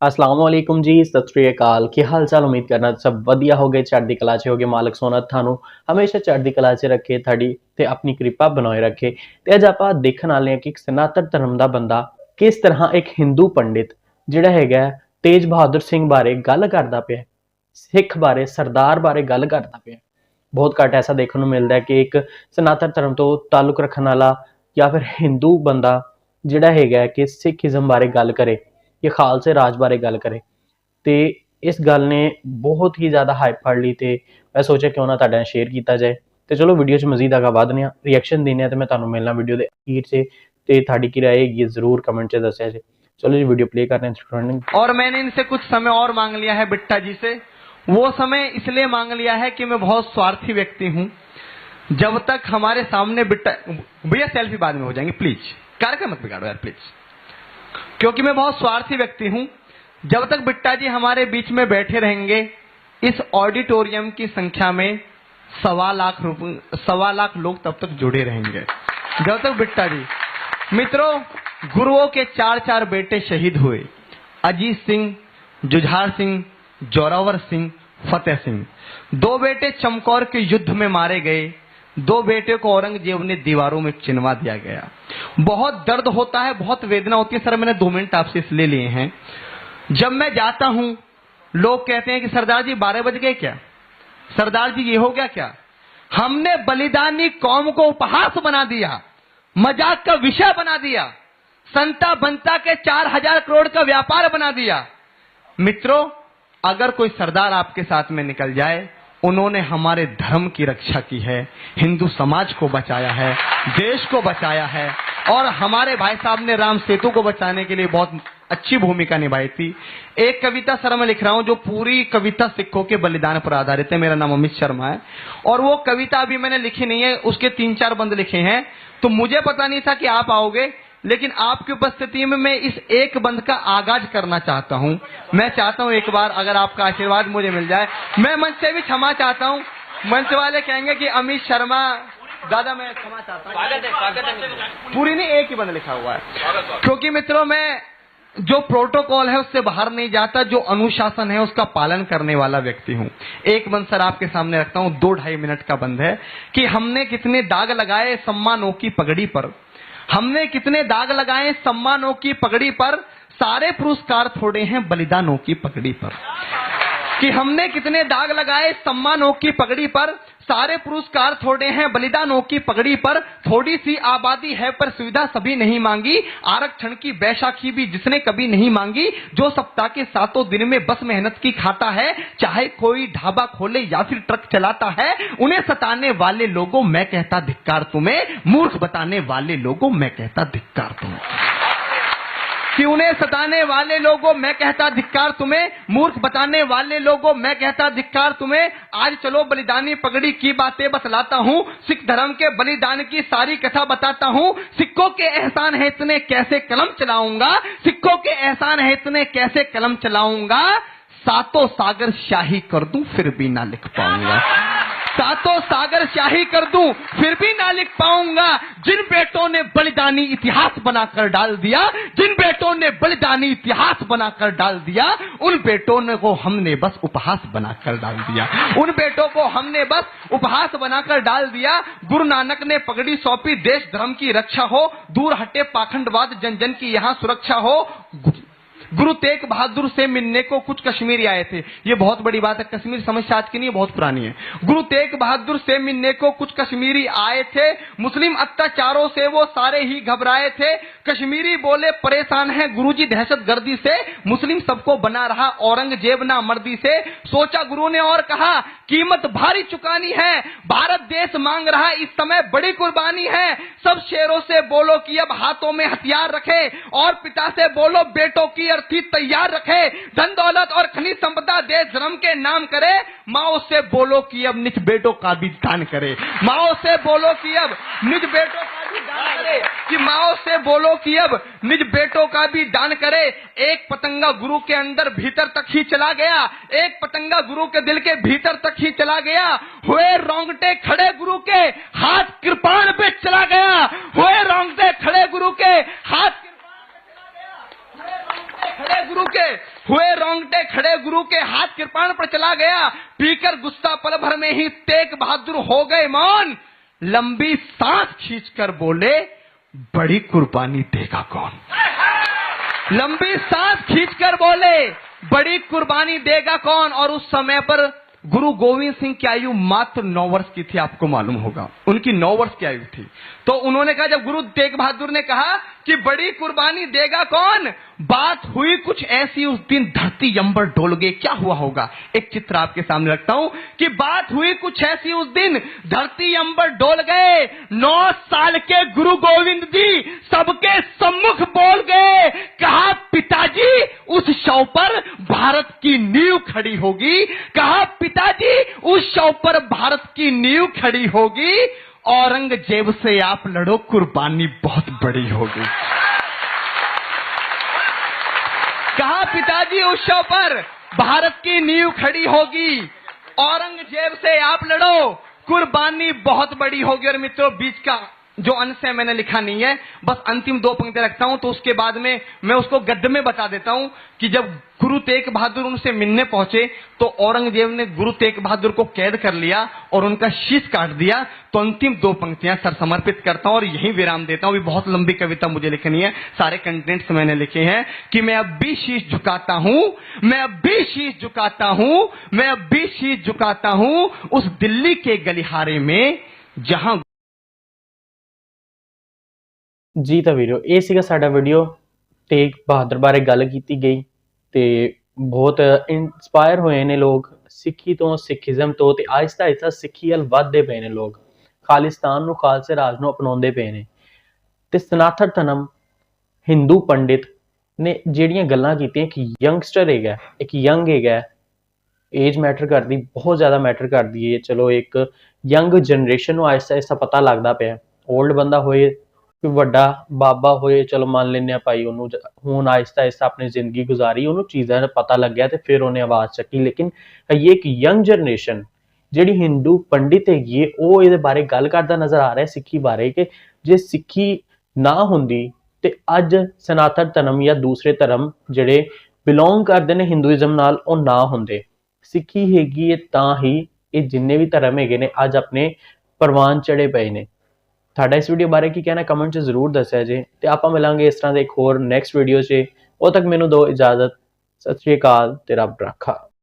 अस्सलाम वालेकुम जी, सत श्री अकाल। ਕੀ ਹਾਲ ਚਾਲ? ਉਮੀਦ ਕਰਨਾ ਸਭ ਵਧੀਆ ਹੋਗੇ, ਚੜ੍ਹਦੀ ਕਲਾ 'ਚ ਹੋਗੇ। ਮਾਲਕ ਸੋਹਣਾ ਤੁਹਾਨੂੰ ਹਮੇਸ਼ਾ ਚੜ੍ਹਦੀ ਕਲਾ 'ਚ ਰੱਖੇ, ਤੁਹਾਡੀ ਤੇ ਆਪਣੀ ਕਿਰਪਾ ਬਣਾਏ ਰੱਖੇ। ਤੇ ਅੱਜ ਆਪਾਂ ਦੇਖਣ ਵਾਲੇ ਹਾਂ ਕਿ ਇੱਕ ਸਨਾਤਨ ਧਰਮ ਦਾ ਬੰਦਾ ਕਿਸ ਤਰ੍ਹਾਂ ਇੱਕ ਹਿੰਦੂ ਪੰਡਿਤ ਜਿਹੜਾ ਹੈਗਾ ਤੇਜ ਬਹਾਦਰ ਸਿੰਘ ਬਾਰੇ ਗੱਲ ਕਰਦਾ ਪਿਆ, ਸਿੱਖ ਬਾਰੇ, ਸਰਦਾਰ ਬਾਰੇ ਗੱਲ ਕਰਦਾ ਪਿਆ। ਬਹੁਤ ਘੱਟ ਐਸਾ ਦੇਖਣ ਨੂੰ ਮਿਲਦਾ ਹੈ ਕਿ ਇੱਕ ਸਨਾਤਨ ਧਰਮ ਤੋਂ ਤਾਲੁਕ ਰੱਖਣ ਵਾਲਾ ਜਾਂ ਫਿਰ ਹਿੰਦੂ ਬੰਦਾ ਜਿਹੜਾ ਹੈਗਾ ਕਿ ਸਿੱਖੀਜ਼ਮ ਬਾਰੇ ਗੱਲ करे कि खालसे राज बारे गल करे। तो इस गल ने बहुत ही ज़्यादा हाइप फड़ ली। तो मैं सोचा क्यों ना तुहाडे नाल शेयर किया जाए। तो चलो वीडियो च मजीद आगा वधदे हां, रिएक्शन देने तो मैं तुहानूं मिलना वीडियो के अखीर से। तो तुहाडी की राय है जरूर कमेंट च दस्सिया जे। चलो जी वीडियो प्ले करने हैं। और मैंने इनसे कुछ समय और मांग लिया है बिट्टा जी से। वो समय इसलिए मांग लिया है कि मैं बहुत स्वार्थी व्यक्ति हूं। जब तक हमारे सामने बिट्टा भैया सेल्फी बाद में हो जाएंगे प्लीज, कार्यक्रम मत बिगाड़ो यार प्लीज, क्योंकि मैं बहुत स्वार्थी व्यक्ति हूं। जब तक बिट्टा जी हमारे बीच में बैठे रहेंगे इस ऑडिटोरियम की संख्या में 1.25 लाख लोग तब तक जुड़े रहेंगे। जब तक बिट्टा जी, मित्रों, गुरुओं के 4 बेटे शहीद हुए। अजीत सिंह, जुझार सिंह, जोरावर सिंह, फतेह सिंह। 2 बेटे चमकौर के युद्ध में मारे गए। 2 बेटे को औरंगजेब ने दीवारों में चिनवा दिया गया। बहुत दर्द होता है, बहुत वेदना होती है। सर मैंने 2 मिनट आपसे इसलिए लिए हैं, जब मैं जाता हूं लोग कहते हैं कि सरदार जी 12 बज गए क्या, सरदार जी ये हो गया क्या। हमने बलिदानी कौम को उपहास बना दिया, मजाक का विषय बना दिया, संता बनता के 4000 करोड़ का व्यापार बना दिया। मित्रों, अगर कोई सरदार आपके साथ में निकल जाए, उन्होंने हमारे धर्म की रक्षा की है, हिंदू समाज को बचाया है, देश को बचाया है। और हमारे भाई साहब ने राम सेतु को बचाने के लिए बहुत अच्छी भूमिका निभाई थी। एक कविता सर मैं लिख रहा हूं जो पूरी कविता सिखों के बलिदान पर आधारित है। मेरा नाम अमित शर्मा है और वो कविता अभी मैंने लिखी नहीं है, उसके 3-4 बंद लिखे हैं। तो मुझे पता नहीं था कि आप आओगे, लेकिन आपकी उपस्थिति में मैं इस एक बंद का आगाज करना चाहता हूं। मैं चाहता हूं एक बार अगर आपका आशीर्वाद मुझे मिल जाए। मैं मंच से भी क्षमा चाहता हूं, मंच वाले कहेंगे कि अमित शर्मा दादा, मैं क्षमा चाहता हूं। पूरी नहीं, एक ही बंद लिखा हुआ है, क्योंकि मित्रों मैं जो प्रोटोकॉल है उससे बाहर नहीं जाता, जो अनुशासन है उसका पालन करने वाला व्यक्ति हूं। एक बंद सर आपके सामने रखता हूं, 2-2.5 मिनट का बंद है कि हमने कितने दाग लगाए सम्मानों की पगड़ी पर, हमने कितने दाग लगाए सम्मानों की पगड़ी पर, सारे पुरस्कार थोड़े हैं बलिदानों की पगड़ी पर। कि हमने कितने दाग लगाए सम्मानों की पगड़ी पर, सारे पुरस्कार थोड़े हैं बलिदानों की पगड़ी पर। थोड़ी सी आबादी है पर सुविधा सभी नहीं मांगी, आरक्षण की बैसाखी भी जिसने कभी नहीं मांगी। जो सप्ताह के 7 दिन में बस मेहनत की खाता है, चाहे कोई ढाबा खोले या फिर ट्रक चलाता है। उन्हें सताने वाले लोगों मैं कहता धिक्कार तुम्हें, मूर्ख बताने वाले लोगों मैं कहता धिक्कार तुम्हें। कि उन्हें सताने वाले लोगों मैं कहता धिक्कार तुम्हें, मूर्ख बताने वाले लोगों मैं कहता धिक्कार तुम्हें। आज चलो बलिदानी पगड़ी की बातें बतलाता हूँ, सिख धर्म के बलिदान की सारी कथा बताता हूँ। सिखों के एहसान है इतने कैसे कलम चलाऊंगा, सिखों के एहसान है इतने कैसे कलम चलाऊंगा। 7 सागर शाही कर दूं फिर भी ना लिख पाऊंगा, 7 सागर शाही कर दूं फिर भी ना लिख पाऊंगा। जिन बेटों ने बलिदानी इतिहास बनाकर डाल दिया, जिन बेटों ने बलिदानी इतिहास बनाकर डाल दिया, उन बेटों ने को हमने बस उपहास बनाकर डाल दिया, उन बेटों को हमने बस उपहास बनाकर डाल दिया। गुरु नानक ने पगड़ी सौंपी, देश धर्म की रक्षा हो, दूर हटे पाखंडवाद, जन जन की यहाँ सुरक्षा हो। गुरु तेग बहादुर से मिलने को कुछ कश्मीरी आए थे। ये बहुत बड़ी बात है, कश्मीर समस्या आज की नहीं है, बहुत पुरानी है। गुरु तेग बहादुर से मिलने को कुछ कश्मीरी आए थे, मुस्लिम अत्याचारों से वो सारे ही घबराए थे। कश्मीरी बोले परेशान है गुरुजी दहशतगर्दी से, मुस्लिम सबको बना रहा औरंगजेब ना मर्दी से। सोचा गुरु ने और कहा कीमत भारी चुकानी है, भारत देश मांग रहा इस समय बड़ी कुर्बानी है। सब शेरों से बोलो कि अब हाथों में हथियार रखे, और पिता से बोलो बेटों की अर्थी तैयार रखे। धन दौलत और खनिज संपदा देश धर्म के नाम करे। माओ से बोलो कि अब निज बेटों का भी दान करे, माओ से बोलो कि अब निज बेटों का भी दान करे, कि माओ से बोलो कि अब निज बेटों का भी दान करे। एक पतंगा गुरु के अंदर भीतर तक ही चला गया, एक पतंगा गुरु के दिल के भीतर तक ही चला गया। हुए रोंगटे खड़े गुरु के, हाथ कृपाण पे चला गया। हुए रोंगटे खड़े गुरु के, हाथ खड़े गुरु के, हुए रोंगटे खड़े गुरु के, हाथ कृपाण पर चला गया, पीकर गुस्सा पल भर में ही तेग बहादुर हो गए मौन, लंबी सांस खींचकर बोले बड़ी कुर्बानी देगा कौन। लंबी सांस खींचकर बोले बड़ी कुर्बानी देगा कौन। और उस समय पर गुरु गोविंद सिंह की आयु मात्र 9 वर्ष की थी, आपको मालूम होगा, उनकी 9 वर्ष की आयु थी। तो उन्होंने कहा, जब गुरु तेग बहादुर ने कहा कि बड़ी कुर्बानी देगा कौन, बात हुई कुछ ऐसी, उस दिन धरती अंबर डोल गए। क्या हुआ होगा, एक चित्र आपके सामने रखता हूं कि बात हुई कुछ ऐसी, उस दिन धरती अंबर डोल गए। 9 साल के गुरु गोविंद जी सबके सम्मुख बोल गए, कहा पिताजी उस शव पर भारत की नींव खड़ी होगी, कहा पिताजी उस शव पर भारत की नींव खड़ी होगी, औरंगजेब से आप लड़ो, कुर्बानी बहुत बड़ी होगी। कहा पिताजी उस शव पर भारत की नींव खड़ी होगी, औरंगजेब से आप लड़ो, कुर्बानी बहुत बड़ी होगी। और मित्रों, बीच का जो अंश है मैंने लिखा नहीं है, बस अंतिम 2 पंक्तियां रखता हूं, तो उसके बाद में मैं उसको गद्य में बता देता हूं कि जब गुरु तेग बहादुर उनसे मिलने पहुंचे तो औरंगजेब ने गुरु तेग बहादुर को कैद कर लिया और उनका शीश काट दिया। तो अंतिम 2 पंक्तियां सर समर्पित करता हूं और यहीं विराम देता हूं। अभी बहुत लंबी कविता मुझे लिखनी है, सारे कंटेंट्स मैंने लिखे हैं कि मैं अब भी शीश झुकाता हूं, मैं अब भी शीश झुकाता हूं, मैं अब भी शीश झुकाता हूं उस दिल्ली के गलिहारे में जहां। ਜੀ ਤਾਂ ਵੀਡੀਓ ਇਹ ਸੀਗਾ ਸਾਡਾ ਵੀਡੀਓ ਤੇਗ ਬਹਾਦਰ ਬਾਰੇ ਗੱਲ ਕੀਤੀ ਗਈ ਤੇ ਬਹੁਤ ਇਨਸਪਾਇਰ ਹੋਏ ਨੇ ਲੋਕ ਸਿੱਖੀ ਤੋਂ, ਸਿੱਖੀਜ਼ਮ ਤੋਂ, ਤੇ ਆਹਿਸਤਾ ਆਹਿਸਤਾ ਸਿੱਖੀ ਵੱਲ ਵੱਧਦੇ ਪਏ ਨੇ ਲੋਕ, ਖਾਲਿਸਤਾਨ ਨੂੰ, ਖਾਲਸੇ ਰਾਜ ਨੂੰ ਅਪਣਾਉਂਦੇ ਪਏ ਨੇ। ਤੇ ਸਨਾਤਨ ਧਰਮ ਹਿੰਦੂ ਪੰਡਿਤ ਨੇ ਜਿਹੜੀਆਂ ਗੱਲਾਂ ਕੀਤੀਆਂ, ਇੱਕ ਯੰਗਸਟਰ ਹੈਗਾ, ਇੱਕ ਯੰਗ ਹੈਗਾ, ਏਜ ਮੈਟਰ ਕਰਦੀ, ਬਹੁਤ ਜ਼ਿਆਦਾ ਮੈਟਰ ਕਰਦੀ ਹੈ। ਚਲੋ ਇੱਕ ਯੰਗ ਜਨਰੇਸ਼ਨ ਨੂੰ ਆਹਿਸਤਾ ਆਹਿਸਤਾ ਪਤਾ ਲੱਗਦਾ ਪਿਆ, ਓਲਡ ਬੰਦਾ ਹੋਏ, ਕੋਈ ਵੱਡਾ ਬਾਬਾ ਹੋਏ, ਚਲੋ ਮੰਨ ਲੈਂਦੇ ਹਾਂ ਭਾਈ, ਉਹਨੂੰ ਹੁਣ ਆਹਿਸਤਾ ਆਹਿਸਤਾ ਆਪਣੀ ਜ਼ਿੰਦਗੀ ਗੁਜ਼ਾਰੀ, ਉਹਨੂੰ ਚੀਜ਼ਾਂ ਦਾ ਪਤਾ ਲੱਗਿਆ ਤੇ ਫਿਰ ਉਹਨੇ ਆਵਾਜ਼ ਚੱਕੀ। ਲੇਕਿਨ ਇਹ ਇੱਕ ਯੰਗ ਜਨਰੇਸ਼ਨ ਜਿਹੜੀ ਹਿੰਦੂ ਪੰਡਿਤ ਹੈਗੀ ਹੈ, ਉਹ ਇਹਦੇ ਬਾਰੇ ਗੱਲ ਕਰਦਾ ਨਜ਼ਰ ਆ ਰਿਹਾ ਸਿੱਖੀ ਬਾਰੇ, ਕਿ ਜੇ ਸਿੱਖੀ ਨਾ ਹੁੰਦੀ ਤੇ ਅੱਜ ਸਨਾਤਨ ਧਰਮ ਜਾਂ ਦੂਸਰੇ ਧਰਮ ਜਿਹੜੇ ਬਿਲੋਂਗ ਕਰਦੇ ਨੇ ਹਿੰਦੂਇਜ਼ਮ ਨਾਲ, ਉਹ ਨਾ ਹੁੰਦੇ। ਸਿੱਖੀ ਹੈਗੀ ਹੈ ਤਾਂ ਹੀ ਇਹ ਜਿੰਨੇ ਵੀ ਧਰਮ ਹੈਗੇ ਨੇ ਅੱਜ ਆਪਣੇ ਪ੍ਰਵਾਨ ਚੜੇ ਪਏ ਨੇ। ਤੁਹਾਡਾ ਇਸ ਵੀਡੀਓ ਬਾਰੇ ਕੀ ਕਹਿਣਾ ਕਮੈਂਟ 'ਚ ਜ਼ਰੂਰ ਦੱਸਿਆ ਜੇ, ਤੇ ਆਪਾਂ ਮਿਲਾਂਗੇ ਇਸ ਤਰ੍ਹਾਂ ਦੇ ਇੱਕ ਹੋਰ ਨੈਕਸਟ ਵੀਡੀਓ 'ਚ। ਉਦੋਂ ਤੱਕ ਮੈਨੂੰ ਦਿਓ ਇਜਾਜ਼ਤ। ਸਤਿ ਸ਼੍ਰੀ ਅਕਾਲ ਤੇ ਰੱਬ ਰਾਖਾ।